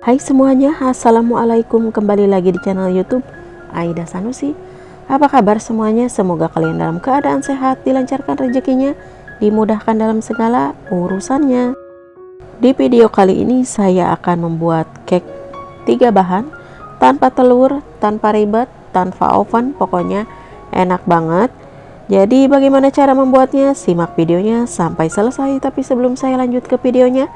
Hai semuanya, assalamualaikum, kembali lagi di channel YouTube Aida Sanusi. Apa kabar semuanya? Semoga kalian dalam keadaan sehat, dilancarkan rezekinya, dimudahkan dalam segala urusannya. Di video kali ini saya akan membuat cake 3 bahan, tanpa telur, tanpa ribet, tanpa oven, pokoknya enak banget. Jadi bagaimana cara membuatnya? Simak videonya sampai selesai. Tapi sebelum saya lanjut ke videonya,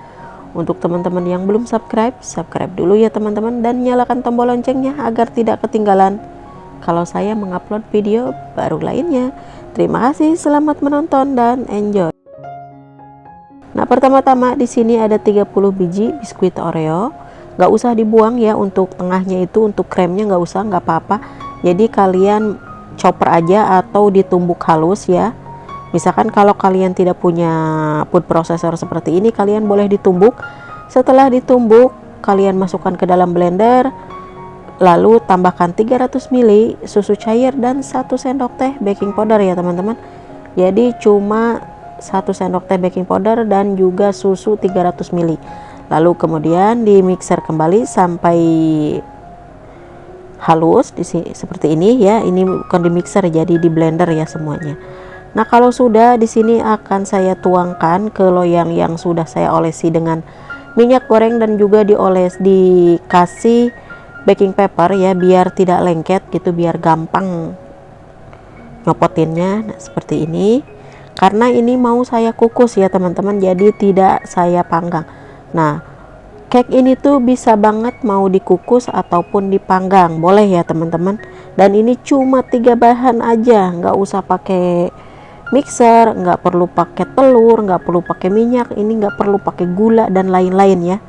untuk teman-teman yang belum subscribe, subscribe dulu ya teman-teman, dan nyalakan tombol loncengnya agar tidak ketinggalan kalau saya mengupload video baru lainnya. Terima kasih, selamat menonton dan enjoy. Nah, pertama-tama di sini ada 30 biji biskuit Oreo. Nggak usah dibuang ya, untuk tengahnya itu, untuk kremnya nggak usah, nggak apa-apa. Jadi kalian chopper aja atau ditumbuk halus ya. Misalkan kalau kalian tidak punya food processor seperti ini, kalian boleh ditumbuk. Setelah ditumbuk, kalian masukkan ke dalam blender, lalu tambahkan 300 ml susu cair dan 1 sendok teh baking powder ya teman-teman. Jadi cuma 1 sendok teh baking powder dan juga susu 300 ml. Lalu kemudian di mixer kembali sampai halus di sini seperti ini ya. Ini bukan di mixer, jadi di blender ya semuanya. Nah, kalau sudah, di sini akan saya tuangkan ke loyang yang sudah saya olesi dengan minyak goreng dan juga dikasih baking paper ya, biar tidak lengket gitu, biar gampang nyopotinnya. Nah, seperti ini. Karena ini mau saya kukus ya teman-teman, jadi tidak saya panggang. Nah, cake ini tuh bisa banget mau dikukus ataupun dipanggang, boleh ya teman-teman. Dan ini cuma 3 bahan aja, nggak usah pakai mixer, nggak perlu pakai telur, nggak perlu pakai minyak, ini nggak perlu pakai gula dan lain-lain ya.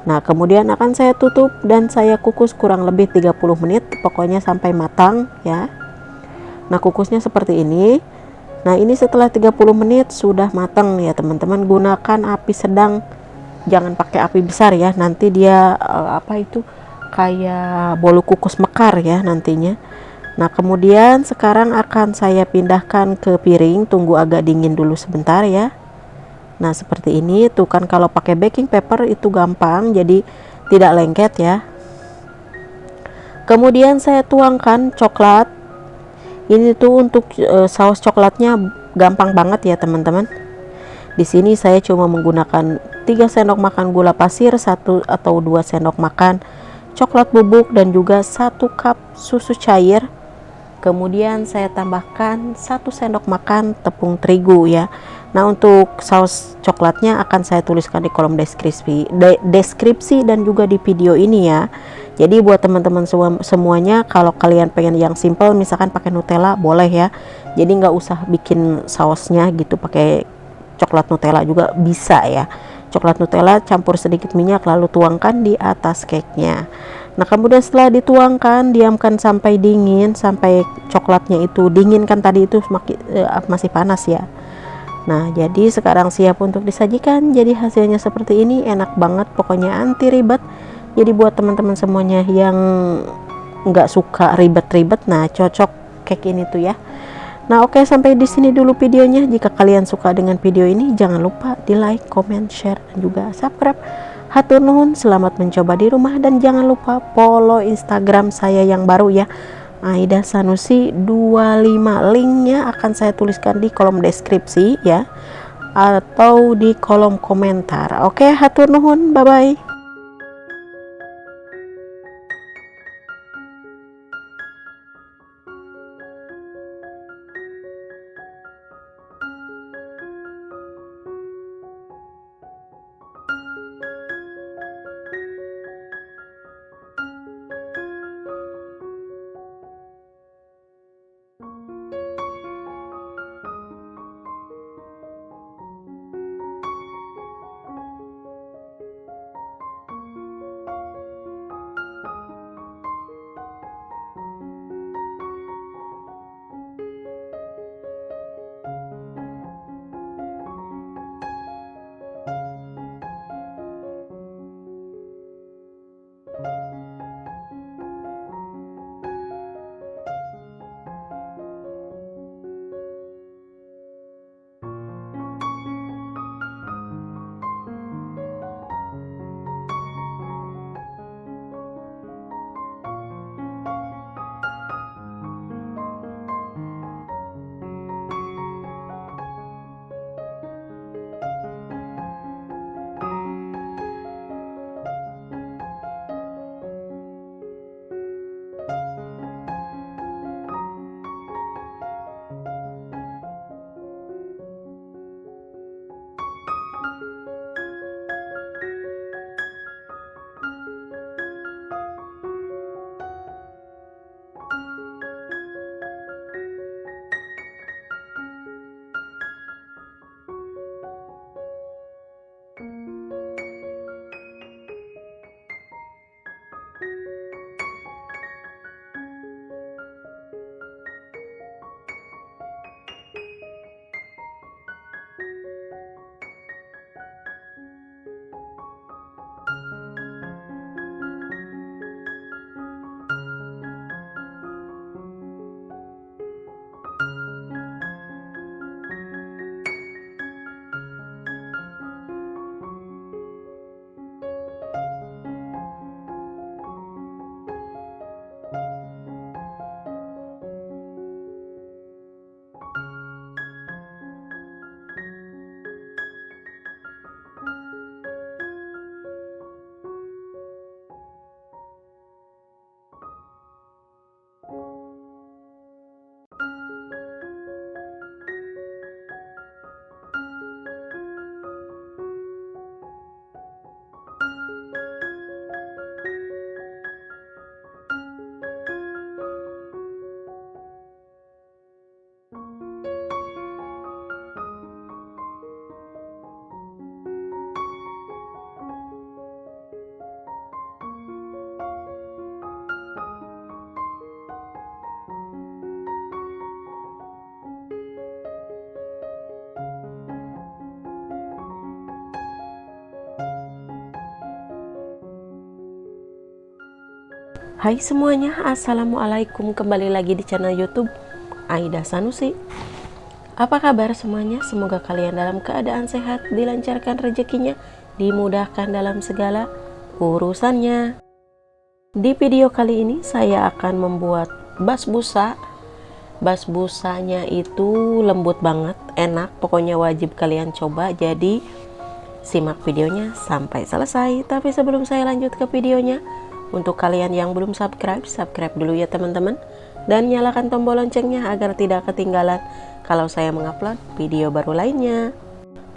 Nah, kemudian akan saya tutup dan saya kukus kurang lebih 30 menit, pokoknya sampai matang ya. Nah, kukusnya seperti ini. Nah, ini setelah 30 menit sudah matang ya teman-teman. Gunakan api sedang, jangan pakai api besar ya, nanti dia kayak bolu kukus mekar ya nantinya. Nah, kemudian sekarang akan saya pindahkan ke piring, tunggu agak dingin dulu sebentar ya. Nah, seperti ini tuh kan, kalau pakai baking paper itu gampang, jadi tidak lengket ya. Kemudian saya tuangkan coklat. Ini tuh untuk saus coklatnya gampang banget ya teman-teman. Di sini saya cuma menggunakan 3 sendok makan gula pasir, 1 atau 2 sendok makan coklat bubuk, dan juga 1 cup susu cair. Kemudian saya tambahkan 1 sendok makan tepung terigu ya. Nah, untuk saus coklatnya akan saya tuliskan di kolom deskripsi dan juga di video ini ya. Jadi buat teman-teman semuanya, kalau kalian pengen yang simple, misalkan pakai Nutella, boleh ya. Jadi nggak usah bikin sausnya gitu pakai coklat Nutella juga bisa ya. Coklat Nutella campur sedikit minyak lalu tuangkan di atas cake-nya. Nah, kemudian setelah dituangkan, diamkan sampai dingin, sampai coklatnya itu dingin, kan tadi itu masih panas ya. Nah, jadi sekarang siap untuk disajikan. Jadi hasilnya seperti ini, enak banget, pokoknya anti ribet. Jadi buat teman-teman semuanya yang nggak suka ribet-ribet, nah cocok cake ini tuh ya. Nah, oke, sampai di sini dulu videonya. Jika kalian suka dengan video ini, jangan lupa di like, comment, share, dan juga subscribe. Hatur nuhun, selamat mencoba di rumah, dan jangan lupa follow Instagram saya yang baru ya, Aida Sanusi 25. Linknya akan saya tuliskan di kolom deskripsi ya, atau di kolom komentar. Oke, hatur nuhun, bye bye. Hai semuanya, assalamualaikum, kembali lagi di channel YouTube Aida Sanusi. Apa kabar semuanya? Semoga kalian dalam keadaan sehat, dilancarkan rezekinya, dimudahkan dalam segala urusannya. Di video kali ini saya akan membuat basbusa. Basbusanya itu lembut banget, enak, pokoknya wajib kalian coba. Jadi simak videonya sampai selesai. Tapi sebelum saya lanjut ke videonya, untuk kalian yang belum subscribe, subscribe dulu ya teman-teman. Dan nyalakan tombol loncengnya agar tidak ketinggalan kalau saya mengupload video baru lainnya.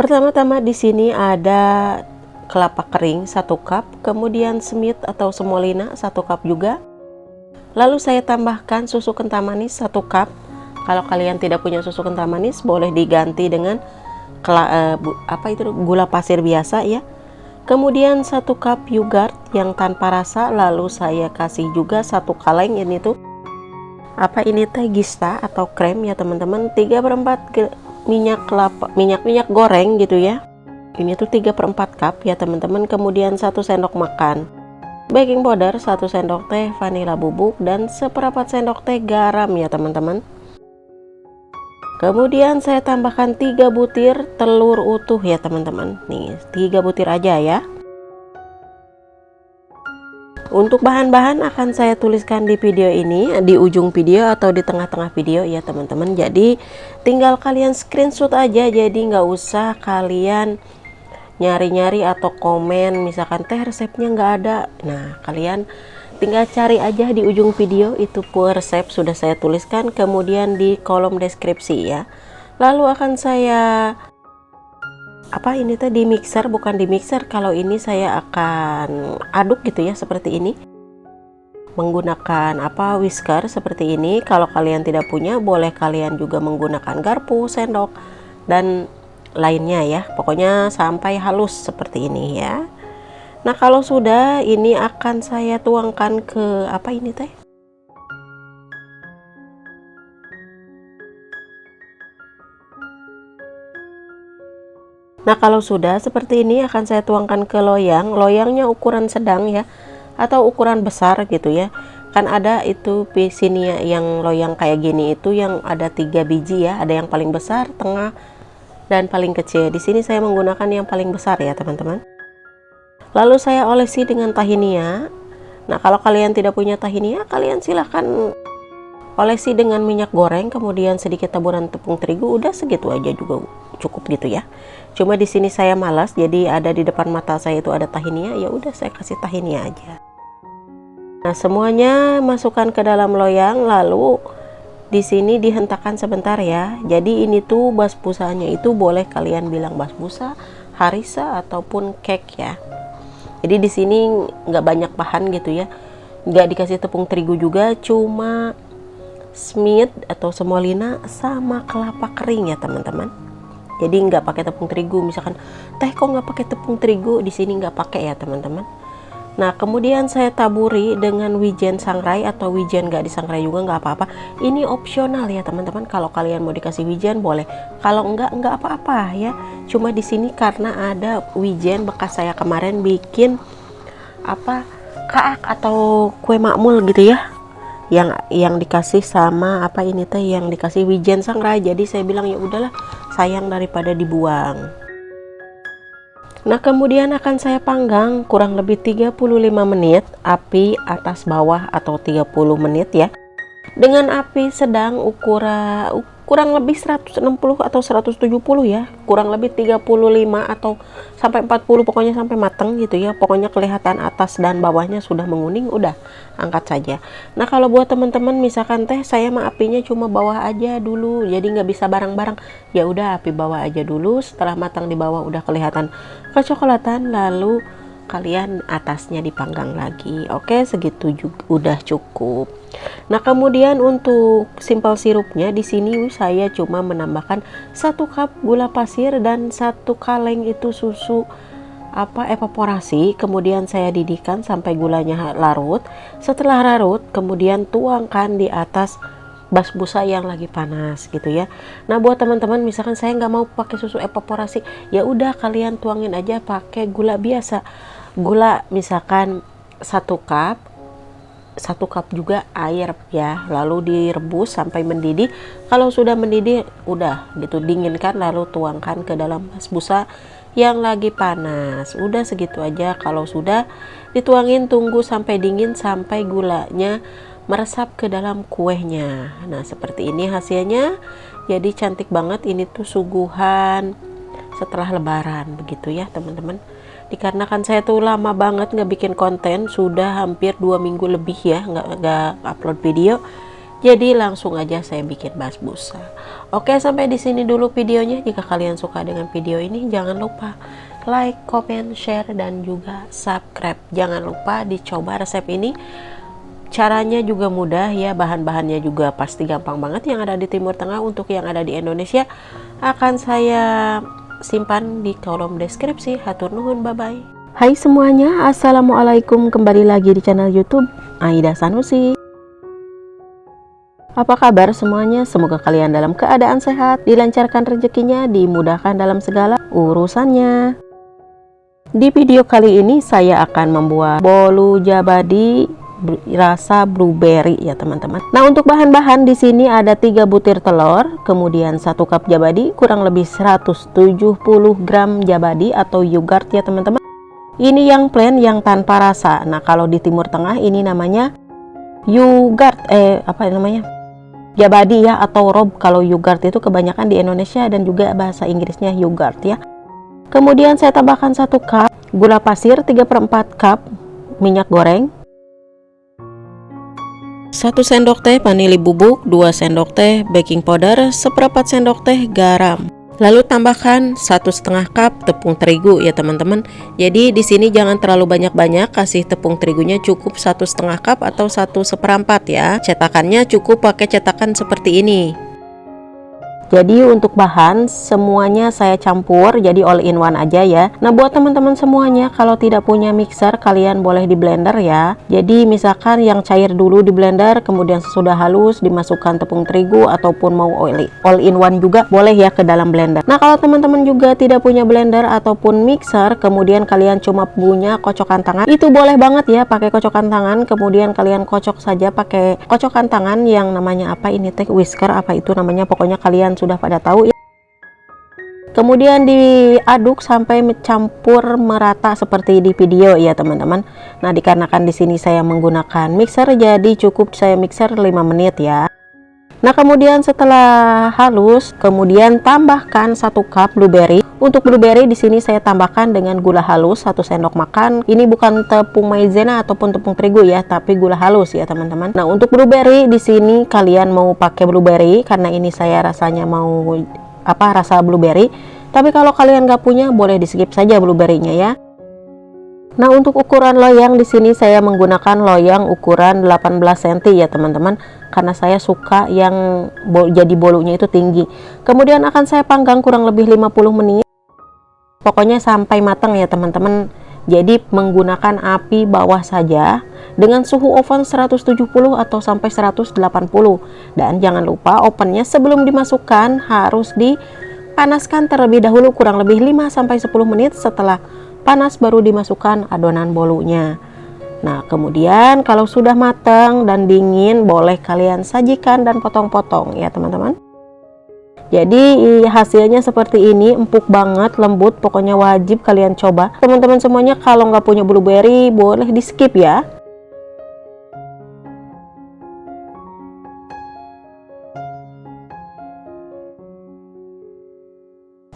Pertama-tama di sini ada kelapa kering 1 cup, kemudian semit atau semolina 1 cup juga. Lalu saya tambahkan susu kental manis 1 cup. Kalau kalian tidak punya susu kental manis, boleh diganti dengan gula pasir biasa ya. Kemudian 1 cup yogurt yang tanpa rasa, lalu saya kasih juga 1 kaleng ini tuh ini teh gista atau krem ya teman-teman. 3/4 minyak goreng gitu ya. Ini tuh 3/4 cup ya teman-teman. Kemudian 1 sendok makan baking powder, 1 sendok teh vanila bubuk, dan 1/4 sendok teh garam ya teman-teman. Kemudian saya tambahkan 3 butir telur utuh ya teman-teman. Nih 3 butir aja ya. Untuk bahan-bahan akan saya tuliskan di video ini, di ujung video atau di tengah-tengah video ya teman-teman. Jadi tinggal kalian screenshot aja, jadi nggak usah kalian nyari-nyari atau komen misalkan teh resepnya nggak ada. Nah kalian tinggal cari aja di ujung video, itu resep sudah saya tuliskan, kemudian di kolom deskripsi ya. Lalu akan saya ini tadi mixer, bukan di mixer, kalau ini saya akan aduk gitu ya, seperti ini menggunakan whisker seperti ini. Kalau kalian tidak punya, boleh kalian juga menggunakan garpu, sendok, dan lainnya ya, pokoknya sampai halus seperti ini ya. Nah kalau sudah, ini akan saya tuangkan ke ini teh. Nah kalau sudah seperti ini, akan saya tuangkan ke loyang. Loyangnya ukuran sedang ya, atau ukuran besar gitu ya. Kan ada itu di sini ya, yang loyang kayak gini itu yang ada 3 biji ya. Ada yang paling besar, tengah, dan paling kecil. Di sini saya menggunakan yang paling besar ya teman-teman. Lalu saya olesi dengan tahinia. Nah kalau kalian tidak punya tahinia, kalian silahkan olesi dengan minyak goreng, kemudian sedikit taburan tepung terigu, udah segitu aja juga cukup gitu ya. Cuma di sini saya malas, jadi ada di depan mata saya itu ada tahinia, ya udah saya kasih tahinia aja. Nah semuanya masukkan ke dalam loyang, lalu di sini dihentakkan sebentar ya. Jadi ini tuh basbusanya itu boleh kalian bilang basbusa, harisa, ataupun cake ya. Jadi di sini nggak banyak bahan gitu ya, nggak dikasih tepung terigu juga, cuma semit atau semolina sama kelapa kering ya teman-teman. Jadi nggak pakai tepung terigu. Misalkan teh kok nggak pakai tepung terigu, di sini nggak pakai ya teman-teman. Nah kemudian saya taburi dengan wijen sangrai, atau wijen nggak disangrai juga nggak apa-apa. Ini opsional ya teman-teman. Kalau kalian mau dikasih wijen boleh, kalau nggak apa-apa ya. Cuma di sini karena ada wijen bekas saya kemarin bikin kaak atau kue makmul gitu ya, yang dikasih sama ini teh yang dikasih wijen sangrai. Jadi saya bilang ya udahlah, sayang daripada dibuang. Nah kemudian akan saya panggang kurang lebih 35 menit, api atas bawah atau 30 menit ya, dengan api sedang, kurang lebih 160 atau 170 ya, kurang lebih 35 atau sampai 40, pokoknya sampai mateng gitu ya. Pokoknya kelihatan atas dan bawahnya sudah menguning, udah angkat saja. Nah kalau buat teman-teman misalkan teh saya mah apinya cuma bawah aja dulu, jadi nggak bisa bareng-bareng, ya udah api bawah aja dulu. Setelah matang di bawah udah kelihatan kecoklatan, lalu kalian atasnya dipanggang lagi. Oke, segitu juga udah cukup. Nah kemudian untuk simple sirupnya, di sini saya cuma menambahkan 1 cup gula pasir dan 1 kaleng itu susu evaporasi. Kemudian saya didihkan sampai gulanya larut. Setelah larut, kemudian tuangkan di atas basbusa yang lagi panas gitu ya. Nah buat teman-teman misalkan saya nggak mau pakai susu evaporasi, ya udah kalian tuangin aja pakai gula biasa. Gula misalkan 1 cup 1 cup juga air ya, lalu direbus sampai mendidih. Kalau sudah mendidih udah gitu dinginkan, lalu tuangkan ke dalam basbusa yang lagi panas. Udah segitu aja. Kalau sudah dituangin, tunggu sampai dingin sampai gulanya meresap ke dalam kuehnya. Nah seperti ini hasilnya, jadi cantik banget. Ini tuh suguhan setelah lebaran begitu ya teman-teman. Dikarenakan saya tuh lama banget nggak bikin konten, sudah hampir 2 minggu lebih ya nggak upload video, jadi langsung aja saya bikin basbusa. Oke, sampai di sini dulu videonya. Jika kalian suka dengan video ini, jangan lupa like, comment, share, dan juga subscribe. Jangan lupa dicoba resep ini. Caranya juga mudah ya, bahan-bahannya juga pasti gampang banget. Yang ada di Timur Tengah, untuk yang ada di Indonesia akan saya simpan di kolom deskripsi. Hatur nuhun, bye bye. Hai semuanya, assalamualaikum, kembali lagi di channel YouTube Aida Sanusi. Apa kabar semuanya? Semoga kalian dalam keadaan sehat, dilancarkan rezekinya, dimudahkan dalam segala urusannya. Di video kali ini saya akan membuat bolu jabadi rasa blueberry ya teman-teman. Nah, untuk bahan-bahan di sini ada 3 butir telur, kemudian 1 cup jabadi, kurang lebih 170 gram jabadi atau yogurt ya teman-teman. Ini yang plain, yang tanpa rasa. Nah, kalau di Timur Tengah ini namanya yogurt, jabadi ya, atau rob. Kalau yogurt itu kebanyakan di Indonesia dan juga bahasa Inggrisnya yogurt ya. Kemudian saya tambahkan 1 cup gula pasir, 3/4 cup minyak goreng, 1 sendok teh vanili bubuk, 2 sendok teh baking powder, 1/4 sendok teh garam. Lalu tambahkan 1,5 cup tepung terigu ya teman-teman. Jadi di sini jangan terlalu banyak-banyak, kasih tepung terigunya cukup 1,5 cup atau 1/4 ya. Cetakannya cukup pakai cetakan seperti ini. Jadi untuk bahan semuanya saya campur, jadi all in one aja ya. Nah, buat teman-teman semuanya, kalau tidak punya mixer, kalian boleh di blender ya. Jadi misalkan yang cair dulu di blender, kemudian sesudah halus dimasukkan tepung terigu, ataupun mau all in one juga boleh ya ke dalam blender. Nah, kalau teman-teman juga tidak punya blender ataupun mixer, kemudian kalian cuma punya kocokan tangan, itu boleh banget ya pakai kocokan tangan. Kemudian kalian kocok saja pakai kocokan tangan yang namanya apa ini teh, whisker apa itu namanya, pokoknya kalian sudah pada tahu ya. Kemudian diaduk sampai campur merata seperti di video ya teman-teman. Nah, dikarenakan di sini saya menggunakan mixer, jadi cukup saya mixer 5 menit ya. Nah, kemudian setelah halus, kemudian tambahkan 1 cup blueberry. Untuk blueberry di sini saya tambahkan dengan gula halus 1 sendok makan. Ini bukan tepung maizena ataupun tepung terigu ya, tapi gula halus ya teman-teman. Nah, untuk blueberry di sini kalian mau pakai blueberry karena ini saya rasanya mau rasa blueberry. Tapi kalau kalian nggak punya, boleh di skip saja blueberry-nya ya. Nah, untuk ukuran loyang di sini saya menggunakan loyang ukuran 18 cm ya teman-teman, karena saya suka yang jadi bolunya itu tinggi. Kemudian akan saya panggang kurang lebih 50 menit. Pokoknya sampai matang ya teman-teman. Jadi menggunakan api bawah saja dengan suhu oven 170 atau sampai 180. Dan jangan lupa ovennya sebelum dimasukkan harus dipanaskan terlebih dahulu kurang lebih 5 sampai 10 menit. Setelah panas baru dimasukkan adonan bolunya. Nah, kemudian kalau sudah matang dan dingin, boleh kalian sajikan dan potong-potong ya teman-teman. Jadi hasilnya seperti ini, empuk banget, lembut, pokoknya wajib kalian coba. Teman-teman semuanya kalau nggak punya blueberry boleh di skip ya.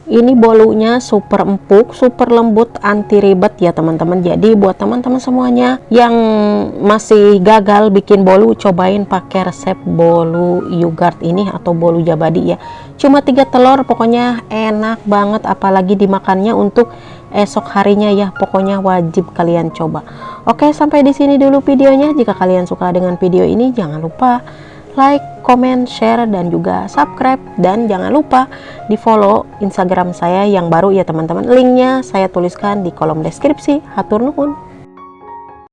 Ini bolunya super empuk, super lembut, anti ribet ya teman-teman. Jadi buat teman-teman semuanya yang masih gagal bikin bolu, cobain pakai resep bolu yogurt ini atau bolu jabadi ya. Cuma 3 telur, pokoknya enak banget, apalagi dimakannya untuk esok harinya ya. Pokoknya wajib kalian coba. Oke, sampai di sini dulu videonya. Jika kalian suka dengan video ini, jangan lupa like, comment, share, dan juga subscribe. Dan jangan lupa di follow Instagram saya yang baru ya teman-teman. Linknya saya tuliskan di kolom deskripsi. Hatur nuhun.